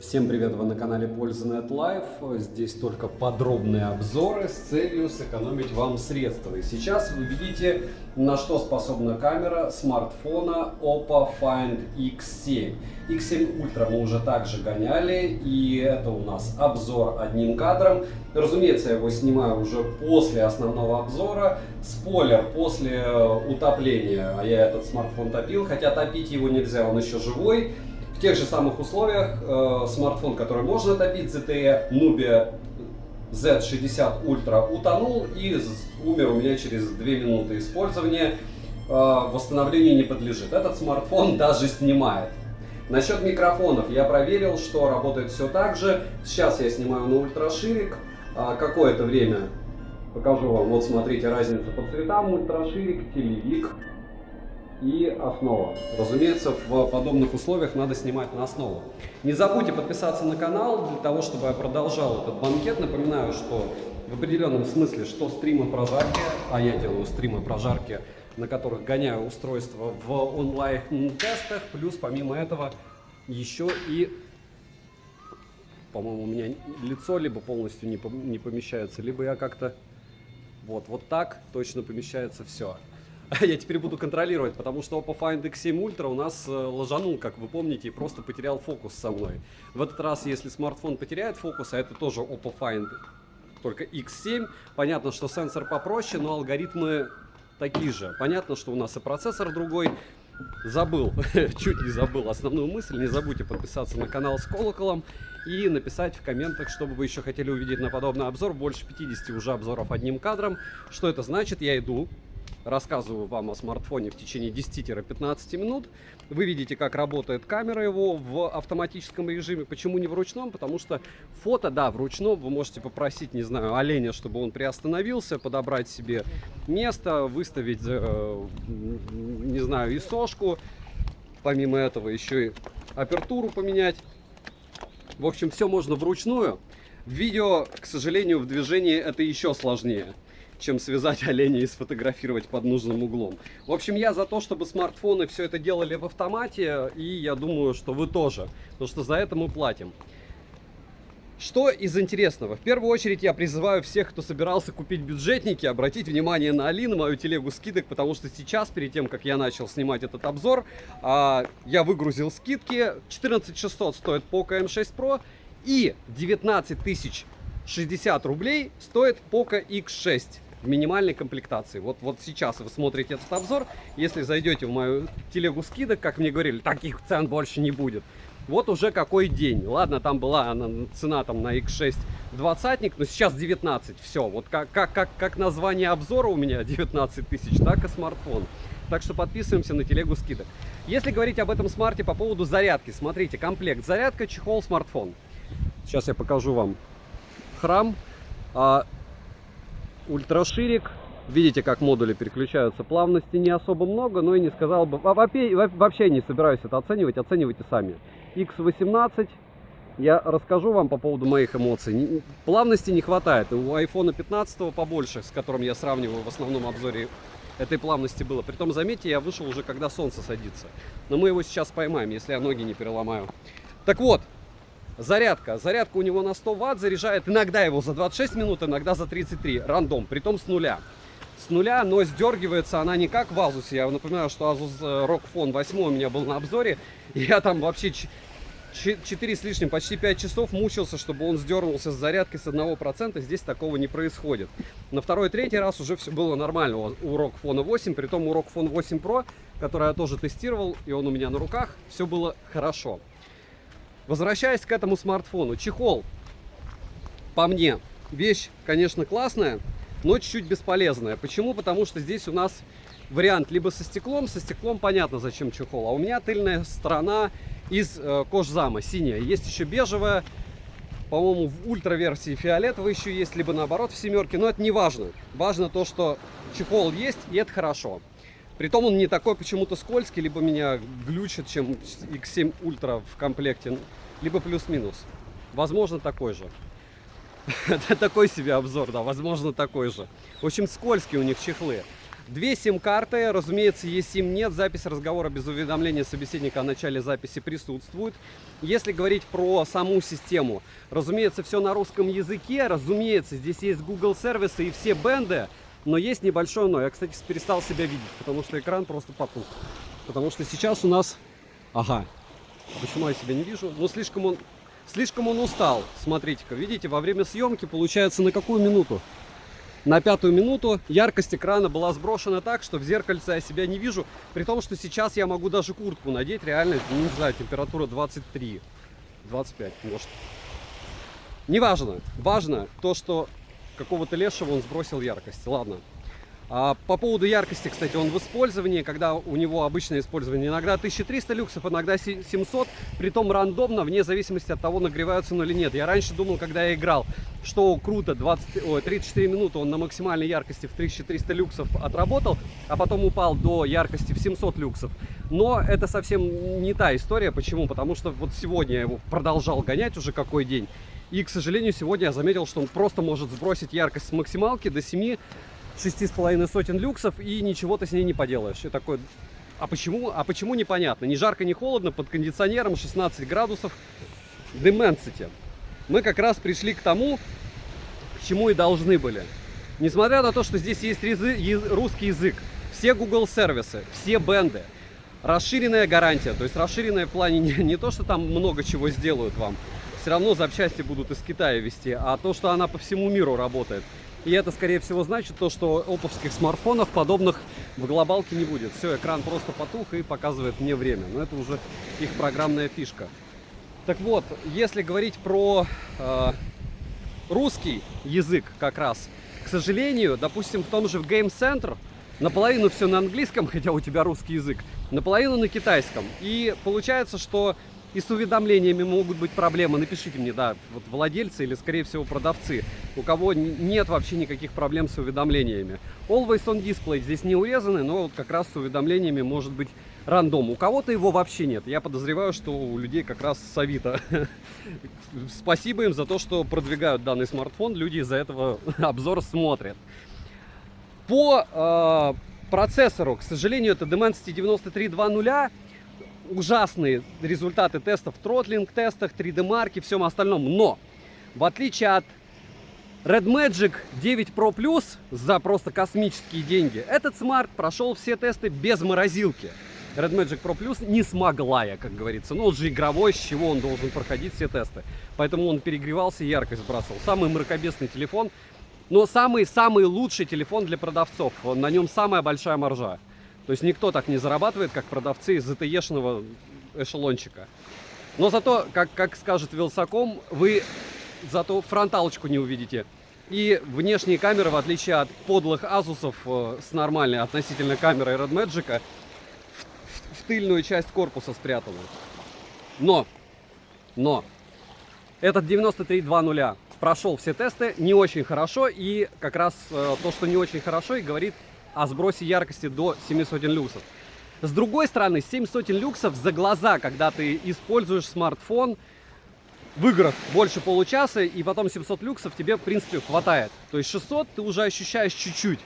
Всем привет, вы на канале Польза.нет Live. Здесь только подробные обзоры с целью сэкономить вам средства. И сейчас вы видите, на что способна камера смартфона Oppo Find X7. X7 Ultra мы уже также гоняли, и это у нас обзор одним кадром. Разумеется, я его снимаю уже после основного обзора. Спойлер, после утопления, а я этот смартфон топил, хотя топить его нельзя, он еще живой. В тех же самых условиях смартфон, который можно топить, ZTE Nubia Z60 Ultra, утонул и умер у меня через 2 минуты использования. Восстановлению не подлежит. Этот смартфон даже снимает. Насчет микрофонов я проверил, что работает все так же. Сейчас я снимаю на ультраширик. Какое-то время покажу вам. Вот смотрите, разница по цветам. Ультраширик, телевик и основа. Разумеется, в подобных условиях надо снимать на основу. Не забудьте подписаться на канал для того, чтобы я продолжал этот банкет. Напоминаю, что в определенном смысле, что стримы прожарки, а я делаю стримы прожарки, на которых гоняю устройство в онлайн-тестах, плюс помимо этого еще и, по-моему, у меня лицо либо полностью не помещается, либо я как-то вот так точно помещается все. Я теперь буду контролировать, потому что Oppo Find X7 Ultra у нас ложанул, как вы помните, и просто потерял фокус со мной. В этот раз, если смартфон потеряет фокус, а это тоже Oppo Find, только X7, понятно, что сенсор попроще, но алгоритмы такие же. Понятно, что у нас и процессор другой. Забыл, чуть не забыл основную мысль. Не забудьте подписаться на канал с колоколом и написать в комментах, что бы вы еще хотели увидеть на подобный обзор. Больше 50 уже обзоров одним кадром. Что это значит? Я иду, рассказываю вам о смартфоне в течение 10-15 минут. Вы видите, как работает камера его в автоматическом режиме. Почему не в ручном? Потому что фото, да, в ручном вы можете попросить, не знаю, оленя, чтобы он приостановился, подобрать себе место, выставить, не знаю, ISO-шку. Помимо этого еще и апертуру поменять. В общем, все можно вручную. В видео, к сожалению, в движении это еще сложнее, чем связать оленя и сфотографировать под нужным углом. В общем, я за то, чтобы смартфоны все это делали в автомате, и я думаю, что вы тоже, потому что за это мы платим. Что из интересного? В первую очередь я призываю всех, кто собирался купить бюджетники, обратить внимание на Али, на мою телегу скидок, потому что сейчас, перед тем, как я начал снимать этот обзор, я выгрузил скидки. 14 600 стоит Poco M6 Pro и 19 060 рублей стоит Poco X6. В минимальной комплектации. Вот сейчас вы смотрите этот обзор. Если зайдете в мою телегу скидок, как мне говорили, таких цен больше не будет. Вот уже какой день. Ладно, там была цена там на X6 20-ник, но сейчас 19. Все, вот как название обзора у меня 19 тысяч, так и смартфон. Так что подписываемся на телегу скидок. Если говорить об этом смарте по поводу зарядки, смотрите, комплект зарядка, чехол, смартфон. Сейчас я покажу вам храм. Ультраширик. Видите, как модули переключаются. Плавности не особо много, но и не сказал бы. Вообще не собираюсь это оценивать. Оценивайте сами. X18. Я расскажу вам по поводу моих эмоций. Плавности не хватает. У iPhone 15 побольше, с которым я сравниваю в основном обзоре, этой плавности было. Притом, заметьте, я вышел уже когда солнце садится. Но мы его сейчас поймаем, если я ноги не переломаю. Так вот. Зарядка. Зарядка у него на 100 Вт, заряжает иногда его за 26 минут, иногда за 33. Рандом, притом с нуля. С нуля, но сдергивается она не как в Asus. Я напоминаю, что Asus ROG Phone 8 у меня был на обзоре. И я там вообще 4 с лишним, почти 5 часов мучился, чтобы он сдернулся с зарядкой с 1%. Здесь такого не происходит. На второй-третий раз уже все было нормально у ROG Phone 8. Притом у ROG Phone 8 Pro, который я тоже тестировал, и он у меня на руках, все было хорошо. Возвращаясь к этому смартфону, чехол, по мне, вещь, конечно, классная, но чуть-чуть бесполезная. Почему? Потому что здесь у нас вариант либо со стеклом понятно, зачем чехол, а у меня тыльная сторона из кожзама, синяя. Есть еще бежевая, по-моему, в ультра-версии фиолетовая еще есть, либо наоборот в семерке, но это не важно. Важно то, что чехол есть, и это хорошо. Притом он не такой почему-то скользкий, либо меня глючит, чем X7 Ultra в комплекте, либо плюс-минус. Возможно, такой же. Такой себе обзор, да, возможно, такой же. В общем, скользкие у них чехлы. Две сим-карты, разумеется, eSIM нет, запись разговора без уведомления собеседника о начале записи присутствует. Если говорить про саму систему, разумеется, все на русском языке, разумеется, здесь есть Google сервисы и все бенды, но есть небольшое но. Я, кстати, перестал себя видеть, потому что экран просто потух. Потому что сейчас у нас... Ага, почему я себя не вижу? Ну, слишком он устал. Смотрите-ка, видите, во время съемки, получается, на какую минуту? На 5-ю минуту яркость экрана была сброшена так, что в зеркальце я себя не вижу. При том, что сейчас я могу даже куртку надеть. Реально, не знаю, температура 23, 25, может. Неважно. Важно то, что какого-то лешего он сбросил яркость. Ладно. А по поводу яркости, кстати, он в использовании, когда у него обычное использование, иногда 1300 люксов, иногда 700, притом рандомно, вне зависимости от того, нагреваются он или нет. Я раньше думал, когда я играл, что круто, 34 минуты он на максимальной яркости в 1300 люксов отработал, а потом упал до яркости в 700 люксов. Но это совсем не та история. Почему? Потому что вот сегодня я его продолжал гонять уже какой день. И, к сожалению, сегодня я заметил, что он просто может сбросить яркость с максималки до 6,5 люксов, и ничего ты с ней не поделаешь. И такой, а почему непонятно? Ни жарко, ни холодно, под кондиционером 16 градусов. Dimensity. Мы как раз пришли к тому, к чему и должны были. Несмотря на то, что здесь есть русский язык, все Google сервисы, все бенды, расширенная гарантия, то есть расширенная в плане не то, что там много чего сделают вам, все равно запчасти будут из Китая везти, а то, что она по всему миру работает. И это, скорее всего, значит то, что оповских смартфонов подобных в глобалке не будет. Все, экран просто потух и показывает мне время. Но это уже их программная фишка. Так вот, если говорить про русский язык как раз, к сожалению, допустим, в том же Game Center наполовину все на английском, хотя у тебя русский язык, наполовину на китайском. И получается, что и с уведомлениями могут быть проблемы. Напишите мне, да, вот владельцы или, скорее всего, продавцы, у кого нет вообще никаких проблем с уведомлениями. Always on Display здесь не урезаны, но вот как раз с уведомлениями может быть рандом. У кого-то его вообще нет. Я подозреваю, что у людей как раз с Авито. Спасибо им за то, что продвигают данный смартфон. Люди из-за этого обзор смотрят. По процессору, к сожалению, это Dimensity 9320. Ужасные результаты тестов в тротлинг-тестах, 3D-марке, всем остальном. Но, в отличие от Red Magic 9 Pro Plus за просто космические деньги, этот смарт прошел все тесты без морозилки. Red Magic Pro Plus не смогла я, как говорится. Ну, он же игровой, с чего он должен проходить все тесты. Поэтому он перегревался и яркость сбрасывал. Самый мракобесный телефон, но самый лучший телефон для продавцов. На нем самая большая маржа. То есть никто так не зарабатывает, как продавцы из ZTE-шного эшелончика. Но зато, как скажет Вилсаком, вы зато фронталочку не увидите. И внешние камеры, в отличие от подлых Asus'ов с нормальной относительно камерой Red Magic'а, в тыльную часть корпуса спрятаны. Но этот 9320 прошел все тесты не очень хорошо. И как раз то, что не очень хорошо, и говорит о сбросе яркости до 700 люксов. С другой стороны, 700 люксов за глаза, когда ты используешь смартфон в играх больше получаса, и потом 700 люксов тебе, в принципе, хватает. То есть 600 ты уже ощущаешь чуть-чуть.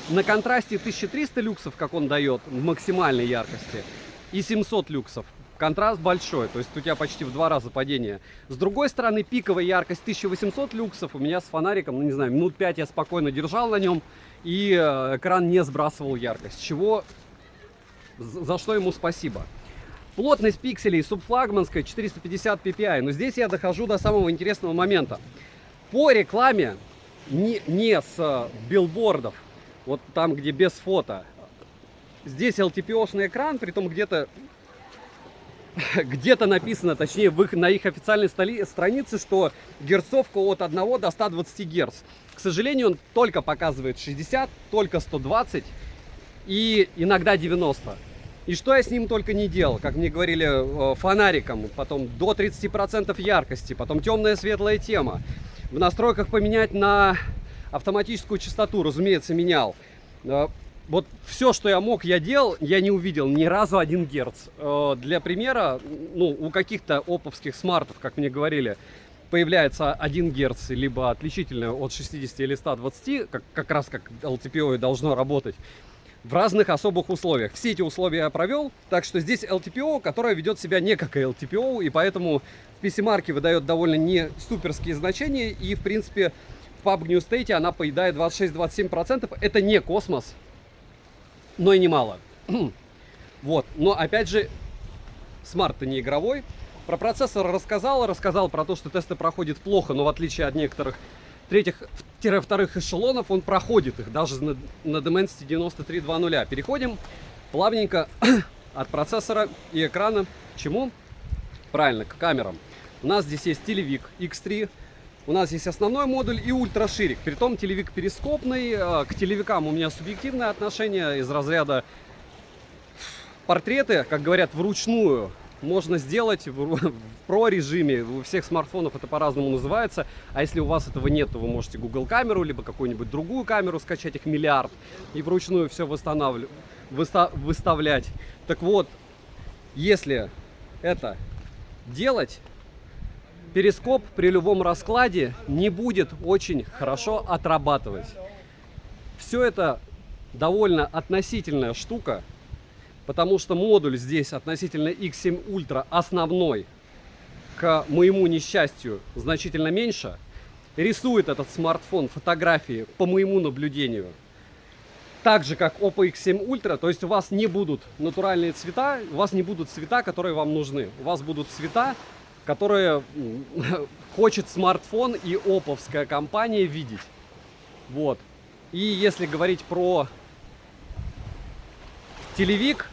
На контрасте 1300 люксов, как он дает, в максимальной яркости, и 700 люксов. Контраст большой, то есть у тебя почти в 2 раза падение. С другой стороны, пиковая яркость 1800 люксов. У меня с фонариком, ну не знаю, минут 5 я спокойно держал на нем, и экран не сбрасывал яркость. За что ему спасибо. Плотность пикселей субфлагманская 450 ppi. Но здесь я дохожу до самого интересного момента. По рекламе, не с билбордов, вот там, где без фото, здесь LTPO-шный экран, притом где-то написано, точнее на их официальной странице, что герцовка от 1 до 120 Гц. К сожалению, он только показывает 60, только 120 и иногда 90. И что я с ним только не делал, как мне говорили, фонариком, потом до 30% яркости, потом темная светлая тема. В настройках поменять на автоматическую частоту, разумеется, менял. Вот все, что я мог, я делал, я не увидел ни разу 1 Гц. Для примера, ну, у каких-то оповских смартов, как мне говорили, появляется 1 Гц, либо отличительное от 60 или 120, как раз как LTPO и должно работать. в разных особых условиях. Все эти условия я провел, так что здесь LTPO, которая ведет себя не как LTPO, и поэтому в PC-марке выдает довольно не суперские значения, и в принципе в PUBG New State она поедает 26-27%. Это не космос, но и немало. Вот, но опять же, смарт-то не игровой. Про процессор рассказал про то, что тесты проходят плохо, но в отличие от некоторых третьих-вторых эшелонов, он проходит их даже на Dimensity 9320. Переходим плавненько от процессора и экрана к чему? Правильно, к камерам. У нас здесь есть телевик X3, у нас есть основной модуль и ультраширик. Притом телевик перископный, к телевикам у меня субъективное отношение из разряда портреты, как говорят, вручную можно сделать в Pro режиме. У всех смартфонов это по-разному называется. А если у вас этого нет, то вы можете Google камеру, либо какую-нибудь другую камеру скачать, их миллиард, и вручную все выставлять. Так вот, если это делать, перископ при любом раскладе не будет очень хорошо отрабатывать. Все это довольно относительная штука, потому что модуль здесь относительно X7 Ultra основной, к моему несчастью, значительно меньше. Рисует этот смартфон фотографии, по моему наблюдению, так же, как Oppo X7 Ultra. То есть у вас не будут натуральные цвета, у вас не будут цвета, которые вам нужны. У вас будут цвета, которые хочет смартфон и опповская компания видеть. Вот. И если говорить про телевик,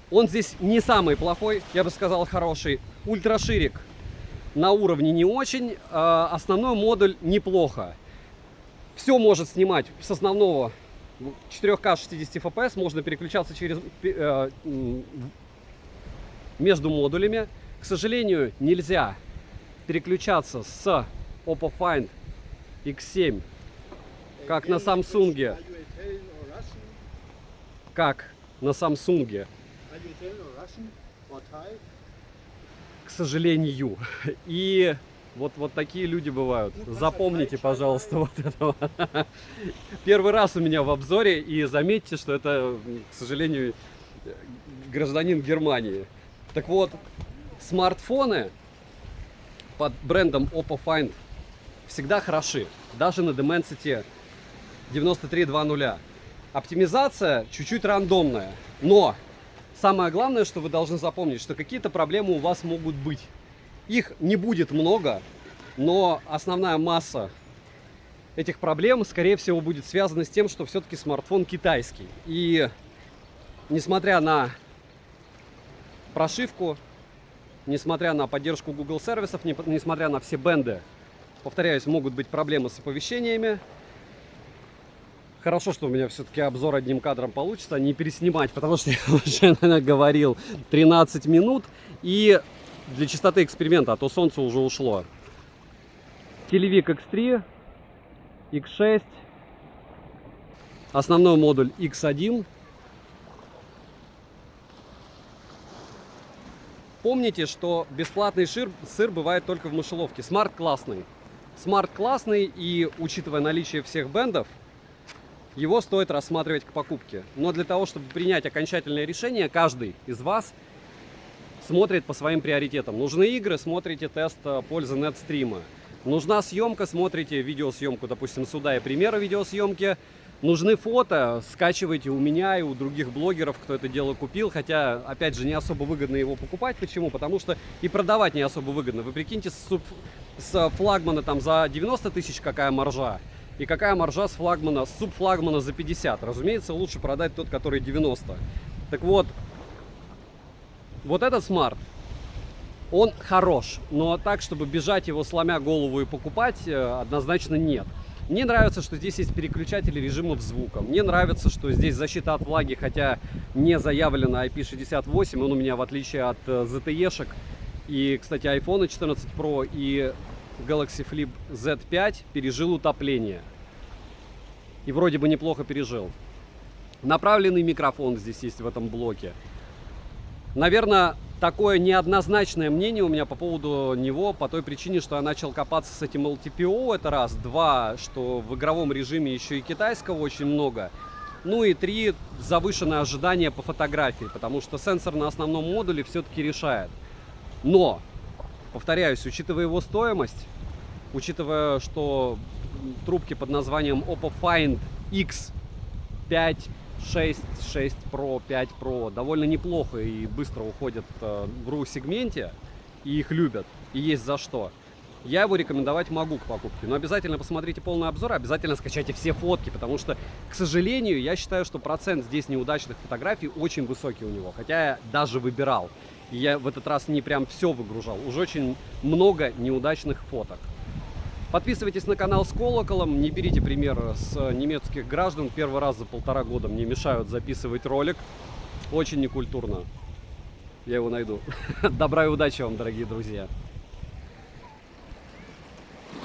он здесь не самый плохой, я бы сказал, хороший. Ультраширик на уровне не очень, основной модуль неплохо. Все может снимать с основного 4К 60 FPS, можно переключаться между модулями. К сожалению, нельзя переключаться с Oppo Find X7, как на Samsung. К сожалению. И вот такие люди бывают. Запомните, пожалуйста, вот это. Первый раз у меня в обзоре, и заметьте, что это, к сожалению, гражданин Германии. Так вот, смартфоны под брендом Oppo Find всегда хороши. Даже на Dimensity 9320. Оптимизация чуть-чуть рандомная. Но самое главное, что вы должны запомнить, что какие-то проблемы у вас могут быть. Их не будет много, но основная масса этих проблем, скорее всего, будет связана с тем, что все-таки смартфон китайский. И несмотря на прошивку, несмотря на поддержку Google сервисов, несмотря на все бенды, повторяюсь, могут быть проблемы с оповещениями. Хорошо, что у меня все-таки обзор одним кадром получится, а не переснимать, потому что я уже, наверное, говорил 13 минут. И для чистоты эксперимента, а то солнце уже ушло. Телевик X3, X6, основной модуль X1. Помните, что бесплатный сыр бывает только в мышеловке. Смарт классный. Смарт классный, и учитывая наличие всех бендов, его стоит рассматривать к покупке. Но для того, чтобы принять окончательное решение, каждый из вас смотрит по своим приоритетам. Нужны игры, смотрите тест пользы нетстрима. Нужна съемка, смотрите видеосъемку, допустим, сюда и примеры видеосъемки. Нужны фото, скачивайте у меня и у других блогеров, кто это дело купил. Хотя, опять же, не особо выгодно его покупать. Почему? Потому что и продавать не особо выгодно. Вы прикиньте, с флагмана там за 90 тысяч какая маржа. И какая маржа с флагмана, с субфлагмана за 50. Разумеется, лучше продать тот, который 90. Так вот, вот этот смарт, он хорош. Но так, чтобы бежать его сломя голову и покупать, однозначно нет. Мне нравится, что здесь есть переключатели режимов звука. Мне нравится, что здесь защита от влаги, хотя не заявлена IP68. Он у меня, в отличие от ZTE-шек и, кстати, iPhone 14 Pro и Galaxy Flip Z5, пережил утопление. И вроде бы неплохо пережил. Направленный микрофон здесь есть в этом блоке. Наверное, такое неоднозначное мнение у меня по поводу него, по той причине, что я начал копаться с этим LTPO, это раз. Два, что в игровом режиме еще и китайского очень много. Ну и 3, завышенное ожидание по фотографии, потому что сенсор на основном модуле все-таки решает. Но, повторяюсь, учитывая его стоимость, учитывая, что трубки под названием Oppo Find X5, 6, 6 Pro, 5 Pro довольно неплохо и быстро уходят в RAW-сегменте, и их любят, и есть за что. Я его рекомендовать могу к покупке, но обязательно посмотрите полный обзор, обязательно скачайте все фотки, потому что, к сожалению, я считаю, что процент здесь неудачных фотографий очень высокий у него, хотя я даже выбирал. И я в этот раз не прям все выгружал, уже очень много неудачных фоток. Подписывайтесь на канал с колоколом, не берите пример с немецких граждан. Первый раз за 1,5 года мне мешают записывать ролик. Очень некультурно. Я его найду. Добра и удачи вам, дорогие друзья.